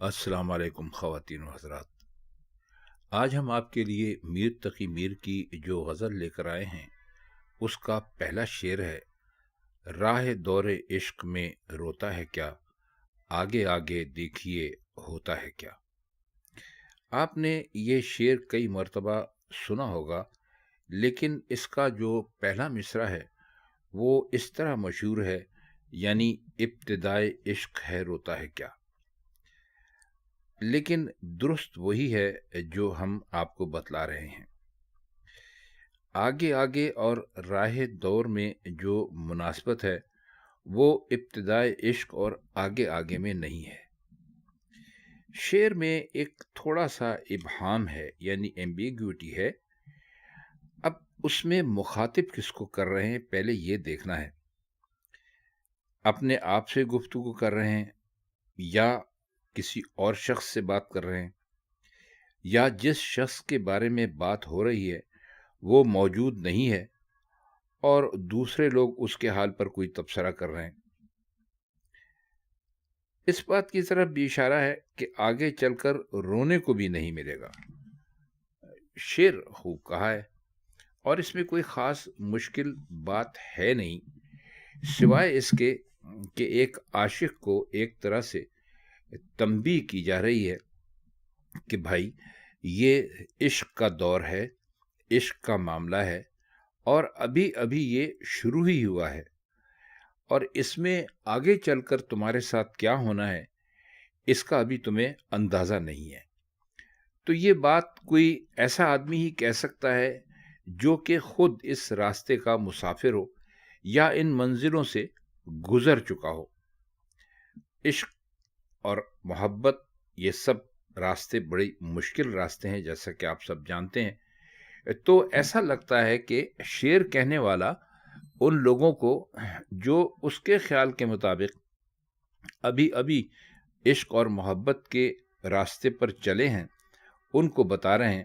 السلام علیکم خواتین و حضرات۔ آج ہم آپ کے لیے میر تقی میر کی جو غزل لے کر آئے ہیں اس کا پہلا شعر ہے: راہ دور عشق میں روتا ہے کیا، آگے آگے دیکھیے ہوتا ہے کیا۔ آپ نے یہ شعر کئی مرتبہ سنا ہوگا، لیکن اس کا جو پہلا مصرع ہے وہ اس طرح مشہور ہے، یعنی ابتدائے عشق ہے روتا ہے کیا۔ لیکن درست وہی ہے جو ہم آپ کو بتلا رہے ہیں۔ آگے آگے اور راہ دور میں جو مناسبت ہے وہ ابتدائے عشق اور آگے آگے میں نہیں ہے۔ شعر میں ایک تھوڑا سا ابہام ہے، یعنی ایمبیگوٹی ہے۔ اب اس میں مخاطب کس کو کر رہے ہیں پہلے یہ دیکھنا ہے۔ اپنے آپ سے گفتگو کر رہے ہیں، یا کسی اور شخص سے بات کر رہے ہیں، یا جس شخص کے بارے میں بات ہو رہی ہے وہ موجود نہیں ہے اور دوسرے لوگ اس کے حال پر کوئی تبصرہ کر رہے ہیں۔ اس بات کی طرف بھی اشارہ ہے کہ آگے چل کر رونے کو بھی نہیں ملے گا۔ شعر خوب کہا ہے اور اس میں کوئی خاص مشکل بات ہے نہیں، سوائے اس کے کہ ایک عاشق کو ایک طرح سے تنبیہ کی جا رہی ہے کہ بھائی یہ عشق کا دور ہے، عشق کا معاملہ ہے، اور ابھی ابھی یہ شروع ہی ہوا ہے، اور اس میں آگے چل کر تمہارے ساتھ کیا ہونا ہے اس کا ابھی تمہیں اندازہ نہیں ہے۔ تو یہ بات کوئی ایسا آدمی ہی کہہ سکتا ہے جو کہ خود اس راستے کا مسافر ہو یا ان منزلوں سے گزر چکا ہو۔ عشق اور محبت یہ سب راستے بڑی مشکل راستے ہیں، جیسا کہ آپ سب جانتے ہیں۔ تو ایسا لگتا ہے کہ شعر کہنے والا ان لوگوں کو جو اس کے خیال کے مطابق ابھی ابھی عشق اور محبت کے راستے پر چلے ہیں، ان کو بتا رہے ہیں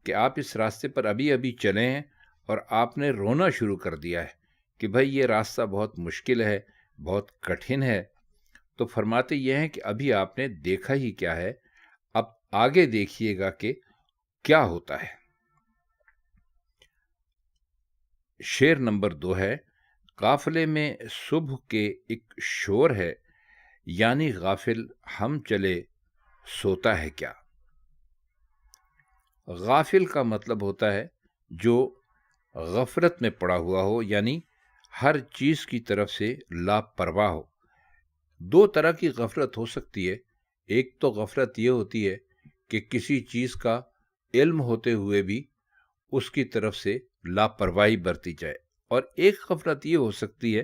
کہ آپ اس راستے پر ابھی ابھی چلے ہیں اور آپ نے رونا شروع کر دیا ہے کہ بھائی یہ راستہ بہت مشکل ہے، بہت کٹھن ہے۔ تو فرماتے یہ ہیں کہ ابھی آپ نے دیکھا ہی کیا ہے، اب آگے دیکھیے گا کہ کیا ہوتا ہے۔ شعر نمبر 2 ہے: قافلے میں صبح کے ایک شور ہے، یعنی غافل ہم چلے سوتا ہے کیا۔ غافل کا مطلب ہوتا ہے جو غفلت میں پڑا ہوا ہو، یعنی ہر چیز کی طرف سے لاپرواہ ہو۔ دو طرح کی غفلت ہو سکتی ہے۔ ایک تو غفلت یہ ہوتی ہے کہ کسی چیز کا علم ہوتے ہوئے بھی اس کی طرف سے لاپرواہی برتی جائے، اور ایک غفلت یہ ہو سکتی ہے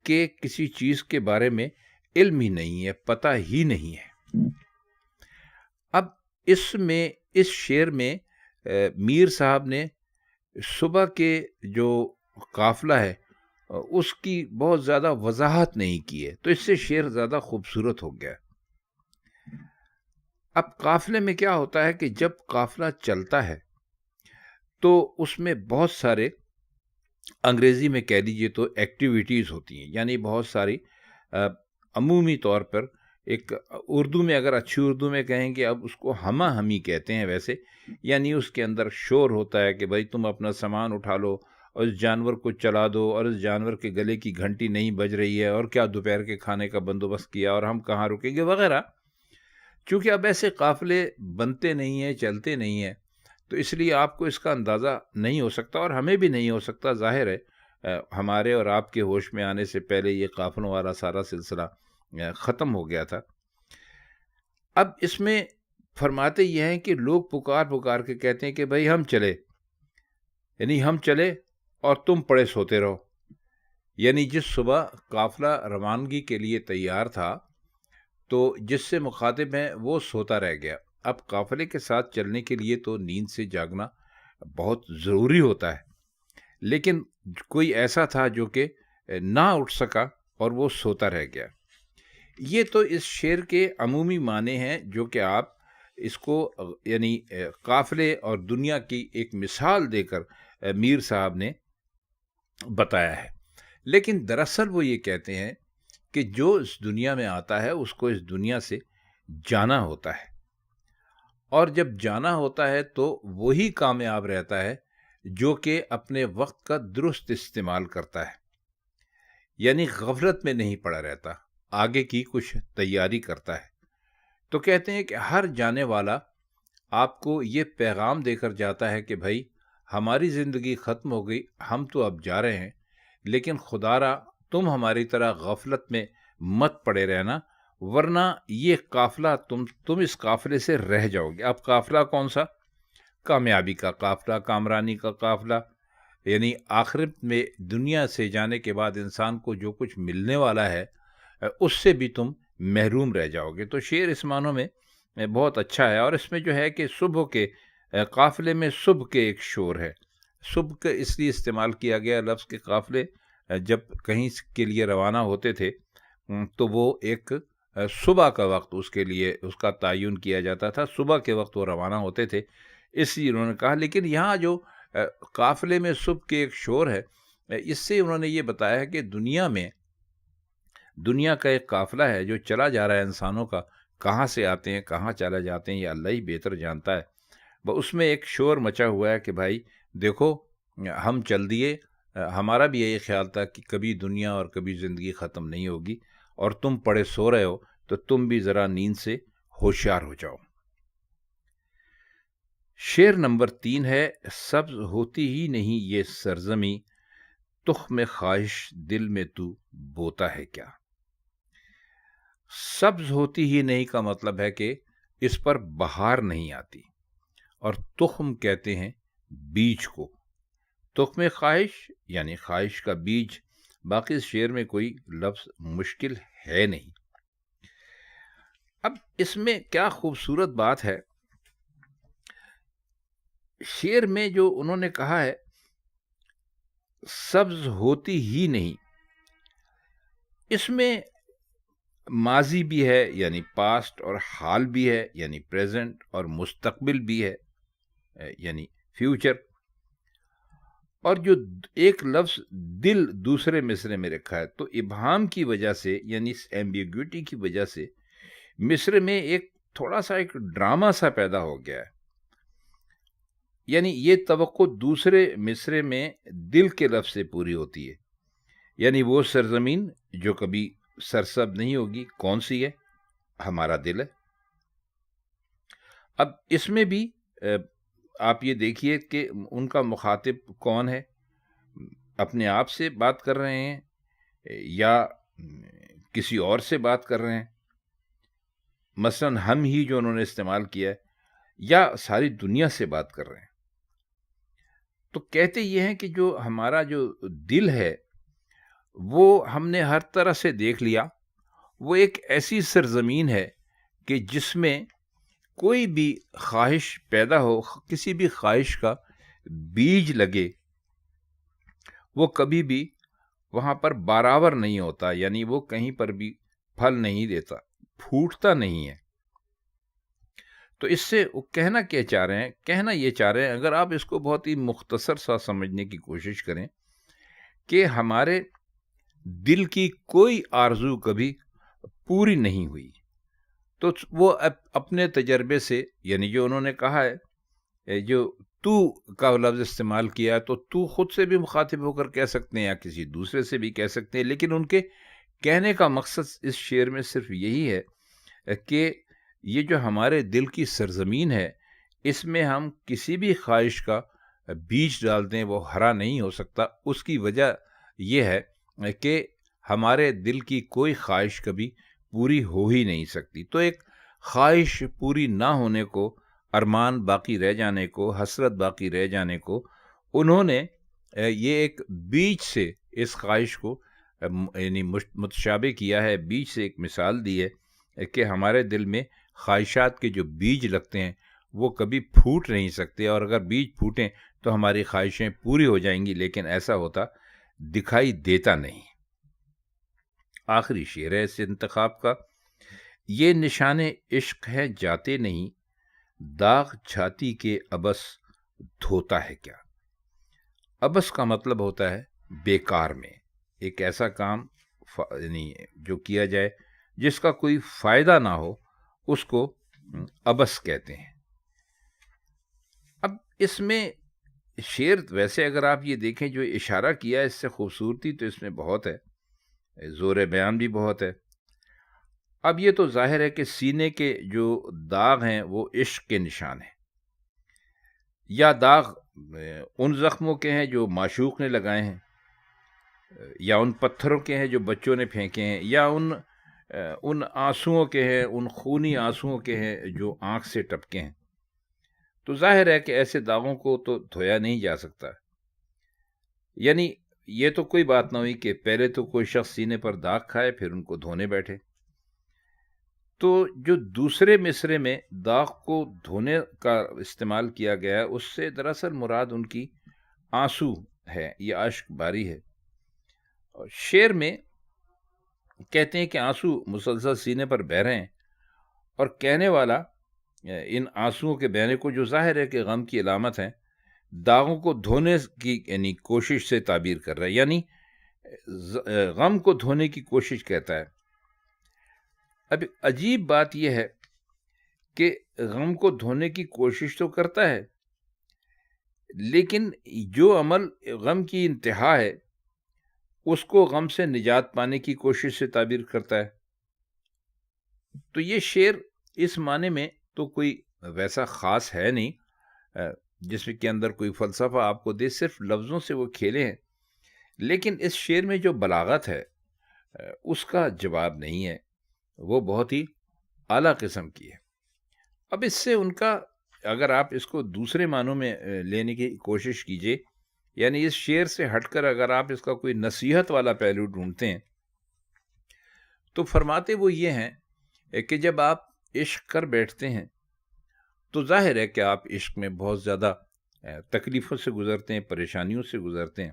کہ کسی چیز کے بارے میں علم ہی نہیں ہے، پتہ ہی نہیں ہے۔ اب اس شعر میں میر صاحب نے صبح کے جو قافلہ ہے اس کی بہت زیادہ وضاحت نہیں کی ہے، تو اس سے شعر زیادہ خوبصورت ہو گیا۔ اب قافلے میں کیا ہوتا ہے کہ جب قافلہ چلتا ہے تو اس میں بہت سارے، انگریزی میں کہہ لیجیے تو ایکٹیویٹیز ہوتی ہیں، یعنی بہت ساری عمومی طور پر، ایک اردو میں اگر اچھی اردو میں کہیں گے اب اس کو ہمہ ہمی کہتے ہیں ویسے، یعنی اس کے اندر شور ہوتا ہے کہ بھائی تم اپنا سامان اٹھا لو اور اس جانور کو چلا دو، اور اس جانور کے گلے کی گھنٹی نہیں بج رہی ہے، اور کیا دوپہر کے کھانے کا بندوبست کیا، اور ہم کہاں رکیں گے وغیرہ۔ چونکہ اب ایسے قافلے بنتے نہیں ہیں، چلتے نہیں ہیں، تو اس لیے آپ کو اس کا اندازہ نہیں ہو سکتا، اور ہمیں بھی نہیں ہو سکتا۔ ظاہر ہے ہمارے اور آپ کے ہوش میں آنے سے پہلے یہ قافلوں والا سارا سلسلہ ختم ہو گیا تھا۔ اب اس میں فرماتے یہ ہیں کہ لوگ پکار پکار کے کہتے ہیں کہ بھائی ہم چلے، یعنی ہم چلے اور تم پڑے سوتے رہو۔ یعنی جس صبح قافلہ روانگی کے لیے تیار تھا تو جس سے مخاطب ہیں وہ سوتا رہ گیا۔ اب قافلے کے ساتھ چلنے کے لیے تو نیند سے جاگنا بہت ضروری ہوتا ہے، لیکن کوئی ایسا تھا جو کہ نہ اٹھ سکا اور وہ سوتا رہ گیا۔ یہ تو اس شعر کے عمومی معنی ہیں جو کہ آپ اس کو یعنی قافلے اور دنیا کی ایک مثال دے کر میر صاحب نے بتایا ہے۔ لیکن دراصل وہ یہ کہتے ہیں کہ جو اس دنیا میں آتا ہے اس کو اس دنیا سے جانا ہوتا ہے، اور جب جانا ہوتا ہے تو وہی کامیاب رہتا ہے جو کہ اپنے وقت کا درست استعمال کرتا ہے، یعنی غفلت میں نہیں پڑا رہتا، آگے کی کچھ تیاری کرتا ہے۔ تو کہتے ہیں کہ ہر جانے والا آپ کو یہ پیغام دے کر جاتا ہے کہ بھائی ہماری زندگی ختم ہو گئی، ہم تو اب جا رہے ہیں، لیکن خدا را تم ہماری طرح غفلت میں مت پڑے رہنا، ورنہ یہ قافلہ تم اس قافلے سے رہ جاؤ گے۔ اب قافلہ کون سا؟ کامیابی کا قافلہ، کامرانی کا قافلہ، یعنی آخرت میں دنیا سے جانے کے بعد انسان کو جو کچھ ملنے والا ہے اس سے بھی تم محروم رہ جاؤ گے۔ تو شعر اس معنوں میں بہت اچھا ہے، اور اس میں جو ہے کہ صبح کے قافلے میں صبح کے ایک شور ہے۔ صبح کا اس لیے استعمال کیا گیا لفظ کے قافلے جب کہیں کے لیے روانہ ہوتے تھے تو وہ ایک صبح کا وقت اس کے لیے اس کا تعین کیا جاتا تھا، صبح کے وقت وہ روانہ ہوتے تھے، اس لیے انہوں نے کہا۔ لیکن یہاں جو قافلے میں صبح کے ایک شور ہے، اس سے انہوں نے یہ بتایا ہے کہ دنیا کا ایک قافلہ ہے جو چلا جا رہا ہے، انسانوں کا کہاں سے آتے ہیں کہاں چلا جاتے ہیں یہ اللہ ہی بہتر جانتا ہے۔ اس میں ایک شور مچا ہوا ہے کہ بھائی دیکھو ہم چل دیے، ہمارا بھی یہی خیال تھا کہ کبھی دنیا اور کبھی زندگی ختم نہیں ہوگی، اور تم پڑے سو رہے ہو تو تم بھی ذرا نیند سے ہوشیار ہو جاؤ۔ شعر نمبر 3 ہے، سبز ہوتی ہی نہیں یہ سرزمی، تخم خواہش دل میں تو بوتا ہے کیا۔ سبز ہوتی ہی نہیں کا مطلب ہے کہ اس پر بہار نہیں آتی، اور تخم کہتے ہیں بیج کو، تخم خواہش یعنی خواہش کا بیج۔ باقی اس شعر میں کوئی لفظ مشکل ہے نہیں۔ اب اس میں کیا خوبصورت بات ہے، شعر میں جو انہوں نے کہا ہے سبز ہوتی ہی نہیں، اس میں ماضی بھی ہے یعنی پاسٹ، اور حال بھی ہے یعنی پریزنٹ، اور مستقبل بھی ہے یعنی فیوچر، اور جو ایک لفظ دل دوسرے مصرے میں رکھا ہے، تو ابہام کی وجہ سے یعنی اس ایمبیگوٹی کی وجہ سے مصرے میں ایک تھوڑا سا ایک ڈرامہ سا پیدا ہو گیا ہے، یعنی یہ توقع دوسرے مصرے میں دل کے لفظ سے پوری ہوتی ہے، یعنی وہ سرزمین جو کبھی سرسب نہیں ہوگی، کون سی ہے؟ ہمارا دل ہے۔ اب اس میں بھی آپ یہ دیکھیے کہ ان کا مخاطب کون ہے، اپنے آپ سے بات کر رہے ہیں یا کسی اور سے بات کر رہے ہیں، مثلا ہم ہی جو انہوں نے استعمال کیا ہے، یا ساری دنیا سے بات کر رہے ہیں۔ تو کہتے یہ ہیں کہ جو ہمارا جو دل ہے وہ ہم نے ہر طرح سے دیکھ لیا، وہ ایک ایسی سرزمین ہے کہ جس میں کوئی بھی خواہش پیدا ہو، کسی بھی خواہش کا بیج لگے، وہ کبھی بھی وہاں پر بارآور نہیں ہوتا، یعنی وہ کہیں پر بھی پھل نہیں دیتا، پھوٹتا نہیں ہے۔ تو اس سے وہ کہنا کیا چاہ رہے ہیں؟ کہنا یہ چاہ رہے ہیں، اگر آپ اس کو بہت ہی مختصر سا سمجھنے کی کوشش کریں، کہ ہمارے دل کی کوئی آرزو کبھی پوری نہیں ہوئی، تو وہ اپنے تجربے سے، یعنی جو انہوں نے کہا ہے، جو تو کا لفظ استعمال کیا، تو تو خود سے بھی مخاطب ہو کر کہہ سکتے ہیں یا کسی دوسرے سے بھی کہہ سکتے ہیں، لیکن ان کے کہنے کا مقصد اس شعر میں صرف یہی ہے کہ یہ جو ہمارے دل کی سرزمین ہے، اس میں ہم کسی بھی خواہش کا بیج ڈال دیں وہ ہرا نہیں ہو سکتا۔ اس کی وجہ یہ ہے کہ ہمارے دل کی کوئی خواہش کبھی پوری ہو ہی نہیں سکتی۔ تو ایک خواہش پوری نہ ہونے کو، ارمان باقی رہ جانے کو، حسرت باقی رہ جانے کو، انہوں نے یہ ایک بیج سے اس خواہش کو یعنی متشابہ کیا ہے، بیج سے ایک مثال دی ہے کہ ہمارے دل میں خواہشات کے جو بیج لگتے ہیں وہ کبھی پھوٹ نہیں سکتے، اور اگر بیج پھوٹیں تو ہماری خواہشیں پوری ہو جائیں گی، لیکن ایسا ہوتا دکھائی دیتا نہیں۔ آخری شعر ہے اس انتخاب کا، یہ نشان عشق ہے جاتے نہیں، داغ چھاتی کے ابس دھوتا ہے کیا۔ ابس کا مطلب ہوتا ہے بیکار میں، ایک ایسا کام یعنی جو کیا جائے جس کا کوئی فائدہ نہ ہو، اس کو عبث کہتے ہیں۔ اب اس میں شعر ویسے اگر آپ یہ دیکھیں جو اشارہ کیا ہے، اس سے خوبصورتی تو اس میں بہت ہے، زور بیان بھی بہت ہے۔ اب یہ تو ظاہر ہے کہ سینے کے جو داغ ہیں وہ عشق کے نشان ہیں، یا داغ ان زخموں کے ہیں جو معشوق نے لگائے ہیں، یا ان پتھروں کے ہیں جو بچوں نے پھینکے ہیں، یا ان آنسوؤں کے ہیں، ان خونی آنسوؤں کے ہیں جو آنکھ سے ٹپکے ہیں۔ تو ظاہر ہے کہ ایسے داغوں کو تو دھویا نہیں جا سکتا، یعنی یہ تو کوئی بات نہ ہوئی کہ پہلے تو کوئی شخص سینے پر داغ کھائے پھر ان کو دھونے بیٹھے۔ تو جو دوسرے مصرے میں داغ کو دھونے کا استعمال کیا گیا ہے، اس سے دراصل مراد ان کی آنسو ہے، یہ اشک باری ہے۔ اور شعر میں کہتے ہیں کہ آنسو مسلسل سینے پر بہہ رہے ہیں، اور کہنے والا ان آنسوؤں کے بہنے کو، جو ظاہر ہے کہ غم کی علامت ہے، داغوں کو دھونے کی یعنی کوشش سے تعبیر کر رہا ہے، یعنی غم کو دھونے کی کوشش کہتا ہے۔ اب عجیب بات یہ ہے کہ غم کو دھونے کی کوشش تو کرتا ہے، لیکن جو عمل غم کی انتہا ہے اس کو غم سے نجات پانے کی کوشش سے تعبیر کرتا ہے۔ تو یہ شعر اس معنی میں تو کوئی ویسا خاص ہے نہیں جس کے اندر کوئی فلسفہ آپ کو دے، صرف لفظوں سے وہ کھیلے ہیں، لیکن اس شعر میں جو بلاغت ہے اس کا جواب نہیں ہے، وہ بہت ہی اعلیٰ قسم کی ہے۔ اب اس سے ان کا، اگر آپ اس کو دوسرے معنوں میں لینے کی کوشش کیجئے، یعنی اس شعر سے ہٹ کر اگر آپ اس کا کوئی نصیحت والا پہلو ڈھونڈتے ہیں، تو فرماتے وہ یہ ہیں کہ جب آپ عشق کر بیٹھتے ہیں تو ظاہر ہے کہ آپ عشق میں بہت زیادہ تکلیفوں سے گزرتے ہیں، پریشانیوں سے گزرتے ہیں،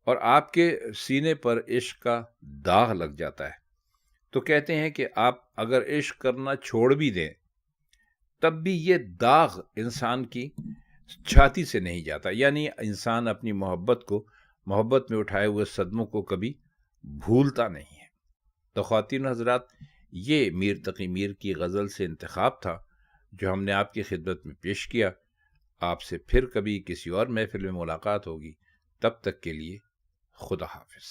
اور آپ کے سینے پر عشق کا داغ لگ جاتا ہے۔ تو کہتے ہیں کہ آپ اگر عشق کرنا چھوڑ بھی دیں تب بھی یہ داغ انسان کی چھاتی سے نہیں جاتا، یعنی انسان اپنی محبت میں اٹھائے ہوئے صدموں کو کبھی بھولتا نہیں ہے۔ تو خواتین حضرات، یہ میر تقی میر کی غزل سے انتخاب تھا جو ہم نے آپ کی خدمت میں پیش کیا۔ آپ سے پھر کبھی کسی اور محفل میں ملاقات ہوگی، تب تک کے لیے خدا حافظ۔